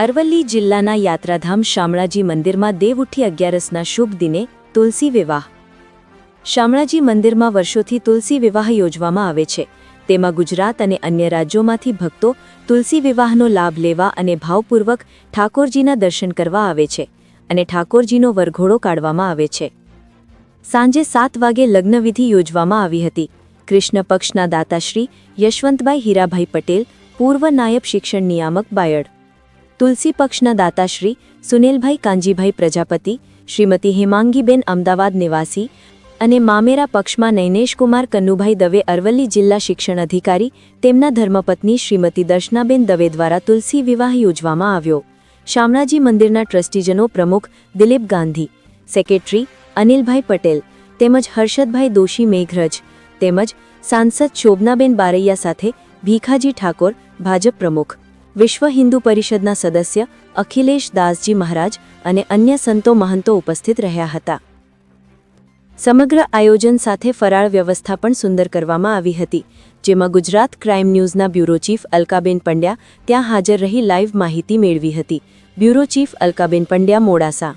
અરવલ્લી જિલ્લાના યાત્રાધામ શામળાજી મંદિરમાં દેવઉઠી 11ના શુભ દિને તુલસી વિવાહ. શામળાજી મંદિરમાં વર્ષોથી તુલસી વિવાહ યોજવામાં આવે છે. તેમાં ગુજરાત અને અન્ય રાજ્યોમાંથી ભક્તો તુલસી વિવાહનો લાભ લેવા અને ભાવપૂર્વક ઠાકોરજીના દર્શન કરવા આવે છે અને ઠાકોરજીનો વરઘોડો કાઢવામાં આવે છે. સાંજે 7 વાગે લગ્નવિધિ યોજવામાં આવી હતી. કૃષ્ણ પક્ષના દાતાશ્રી યશવંતભાઈ હીરાભાઈ પટેલ, પૂર્વ નાયબ શિક્ષણ નિયામક બાયડ. તુલસી પક્ષના દાતાશ્રી સુનિલભાઈ કાંજીભાઈ પ્રજાપતિ, શ્રીમતી હેમાંગીબેન અમદાવાદ નિવાસી અને મામેરા પક્ષમાં નૈનેશકુમાર કન્નુભાઈ દવે અરવલ્લી જિલ્લા શિક્ષણ અધિકારી તેમના ધર્મપત્ની શ્રીમતી દર્શનાબેન દવે દ્વારા તુલસી વિવાહ યોજવામાં આવ્યો. શામળાજી મંદિરના ટ્રસ્ટીજનો પ્રમુખ દિલીપ ગાંધી, સેક્રેટરી અનિલભાઈ પટેલ તેમજ હર્ષદભાઈ દોશી મેઘરજ તેમજ સાંસદ શોભનાબેન બારૈયા સાથે ભીખાજી ઠાકોર, ભાજપ પ્રમુખ, વિશ્વ હિન્દુ પરિષદના સદસ્ય અખિલેશ દાસજી મહારાજ અને અન્ય સંતો મહંતો ઉપસ્થિત રહ્યા હતા. સમગ્ર આયોજન સાથે ફરાળ વ્યવસ્થા પણ સુંદર કરવામાં આવી હતી, જેમાં ગુજરાત ક્રાઇમ ન્યૂઝના બ્યુરો ચીફ અલકાબેન પંડ્યા ત્યાં હાજર રહી લાઈવ માહિતી મેળવી હતી. Bureau chief Alkaben Pandya, Modasa.